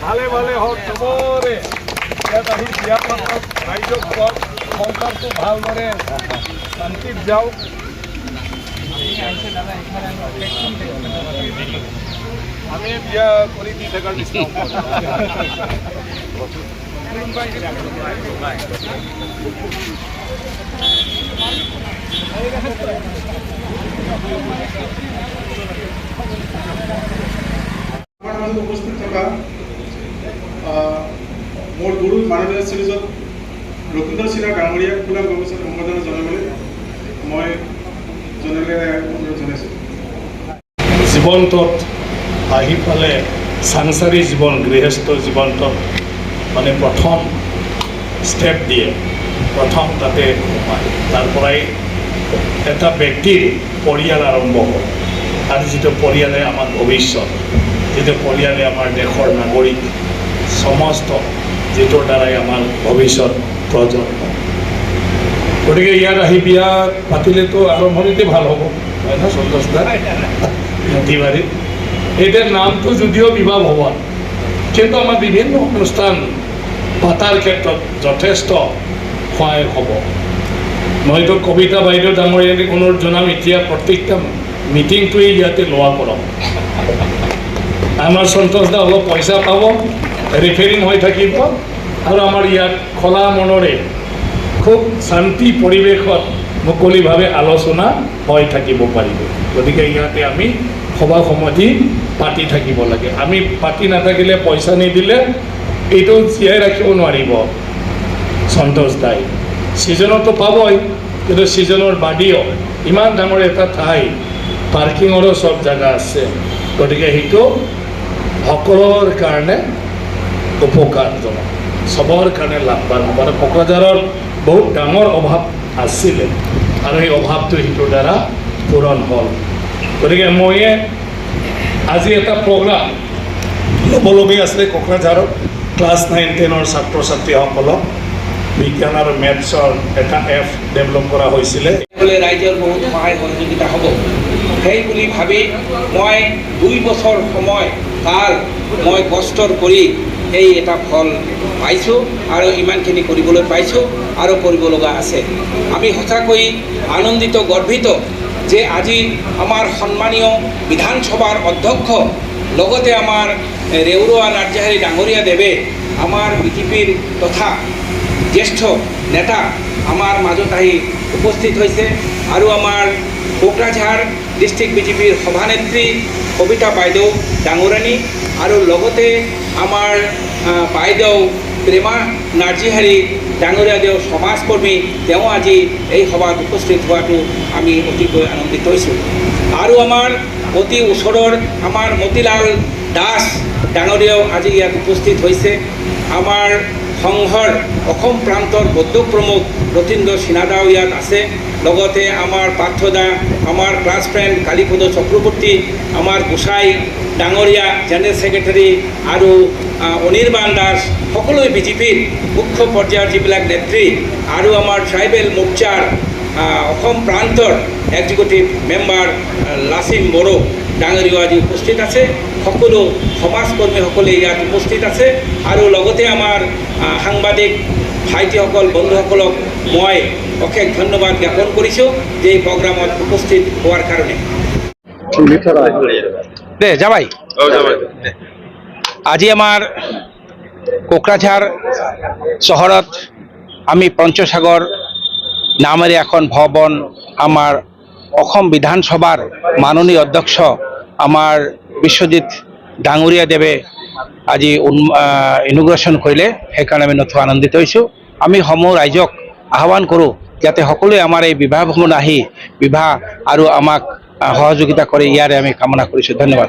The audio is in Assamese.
ভালে ভালে হওক চবৰে ইয়াত আহি বিয়া পাতক ৰাইজক কওক সংসাৰটো ভালদৰে শান্তিত যাওক। আমি বিয়া কৰি দি থকাৰ নিচিনা উপস্থিত থকা মোৰ গুৰু মাননীয় শ্ৰীযুত লক্ষীন্দৰ সিনহা ডাঙৰীয়াক ফুলাম গৱেষণা সম্বোধনা জনাবলৈ মই অনুৰোধ জনাইছোঁ। জীৱনটোত আহি পালে সাংসাৰী জীৱন গৃহস্থ জীৱনটোত মানে প্ৰথম ষ্টেপ দিয়ে, প্ৰথম তাতে সোমায়, তাৰ পৰাই এটা ব্যক্তিৰ পৰিয়াল আৰম্ভ হয়। আৰু যিটো পৰিয়ালে আমাৰ ভৱিষ্যত, যিটো পৰিয়ালে আমাৰ দেশৰ নাগৰিক সমস্ত, যিটোৰ দ্বাৰাই আমাৰ ভৱিষ্যত প্ৰজন্ম। গতিকে ইয়াত আহি বিয়া পাতিলেতো আৰম্ভণিতে ভাল হ'ব, হয় না সন্তোষ দা? নদীবাৰীত এটাৰ নামটো যদিও বিবাহ ভবন, কিন্তু আমাৰ বিভিন্ন অনুষ্ঠান পাতাৰ ক্ষেত্ৰত যথেষ্ট সহায় হ'ব। মইতো কবিতা বাইদেউ ডাঙৰীয়াক অনুৰোধ জনাম, এতিয়া প্ৰত্যেকটা মিটিংটোৱে ইয়াতে লোৱা কৰক। আমাৰ সন্তোষ দা অলপ পইচা পাব, ৰেফাৰিং হৈ থাকিব, আৰু আমাৰ ইয়াত খোলা মনেৰে খুব শান্তি পৰিৱেশত মুকলিভাৱে আলোচনা হৈ থাকিব পাৰিব। গতিকে ইয়াতে আমি সভা সমিতি পাতি থাকিব লাগে। আমি পাতি নাথাকিলে, পইচা নিদিলে এইটো জীয়াই ৰাখিব নোৱাৰিব সন্তোষ দাই। ছিজনতো পাবই, কিন্তু ছিজনৰ বাদেও ইমান ডাঙৰ এটা ঠাই, পাৰ্কিঙৰো চব জেগা আছে। গতিকে সেইটো সকলোৰ কাৰণে উপকাৰজনক, চবৰ কাৰণে লাভৱান হ'ব। কোকৰাঝাৰৰ বহুত ডাঙৰ অভাৱ আছিলে, আৰু এই অভাৱটো সেইটোৰ দ্বাৰা পূৰণ হ'ল। গতিকে মই আজি এটা প্ৰগ্ৰাম ল'বলগীয়া আছিলে কোকৰাঝাৰত ক্লাছ 9-10 ছাত্ৰ ছাত্ৰীসকলক বিজ্ঞান আৰু মেথছৰ এটা এপ ডেভেলপ কৰা হৈছিলে। ৰাইজৰ বহুত সহায় সহযোগিতা হ'ব সেই বুলি ভাবি মই 2 বছৰ সময় কাল মই কষ্টৰ কৰি এই এটা ফল পাইছোঁ, আৰু ইমানখিনি কৰিবলৈ পাইছোঁ, আৰু কৰিব লগা আছে। আমি সঁচাকৈ আনন্দিত, গৰ্বিত যে আজি আমাৰ সন্মানীয় বিধানসভাৰ অধ্যক্ষ, লগতে আমাৰ ৰেউৰুৱা নাৰ্জাহাৰী ডাঙৰীয়া দেৱে, আমাৰ বিজেপিৰ তথা জ্যেষ্ঠ নেতা আমাৰ মাজত আহি উপস্থিত হৈছে, আৰু আমাৰ কোকৰাঝাৰ ডিষ্ট্ৰিক্ট বিজেপিৰ সভানেত্ৰী কবিতা বাইদেউ ডাঙৰানী, আৰু লগতে আমাৰ বাইদেউ প্ৰেমা নাৰ্জিহাৰী ডাঙৰীয়া দেও সমাজকৰ্মী, তেওঁ আজি এই সভাত উপস্থিত হোৱাটো আমি অতিকৈ আনন্দিত হৈছোঁ। আৰু আমাৰ অতি ওচৰৰ আমাৰ মতিলাল দাস ডাঙৰীয়াও আজি ইয়াত উপস্থিত হৈছে। আমাৰ সংঘৰ অসম প্ৰান্তৰ বৌদ্ধ প্ৰমুখ ৰতীন্দ্ৰ সিনহাদাও ইয়াত আছে, লগতে আমাৰ পাৰ্থদা, আমাৰ ক্লাছ ফ্ৰেণ্ড কালীপদ চক্ৰৱৰ্তী, আমাৰ গোসাই ডাঙৰীয়া জেনেৰেল ছেক্ৰেটাৰী, আৰু অনিৰ্বাণ দাস, সকলোৱে বিজেপিৰ মুখ্য পৰ্যায়ৰ যিবিলাক নেত্ৰী, আৰু আমাৰ ট্ৰাইবেল মোৰ্চাৰ অসম প্ৰান্তৰ এক্সিকিউটিভ মেম্বাৰ লাচিম বড়ো ডাঙৰীয়াও আজি উপস্থিত আছে। সকলো সমাজকৰ্মীসকলে ইয়াত উপস্থিত আছে, আৰু লগতে আমাৰ সাংবাদিক ভাইটিসকল, বন্ধুসকলক মই অশেষ ধন্যবাদ জ্ঞাপন কৰিছোঁ যে এই প্ৰগ্ৰামত উপস্থিত হোৱাৰ কাৰণে। দে যাবাই আজি আমাৰ কোকৰাঝাৰ চহৰত আমি পঞ্চসাগৰ নামেৰে এখন ভৱন আমাৰ অসম বিধানসভাৰ মাননীয় অধ্যক্ষ আমাৰ বিশ্বজিৎ ডাঙৰীয়া দেৱে আজি ইনগ্ৰেশ্যন কৰিলে, সেইকাৰণে আমি নথৈ আনন্দিত হৈছোঁ। আমি সমূহ ৰাইজক আহ্বান কৰোঁ যাতে সকলোৱে আমাৰ এই বিবাহ ভ্ৰমণ আহি বিবাহ আৰু আমাক সহযোগিতা কৰে, ইয়াৰে আমি কামনা কৰিছোঁ। ধন্যবাদ।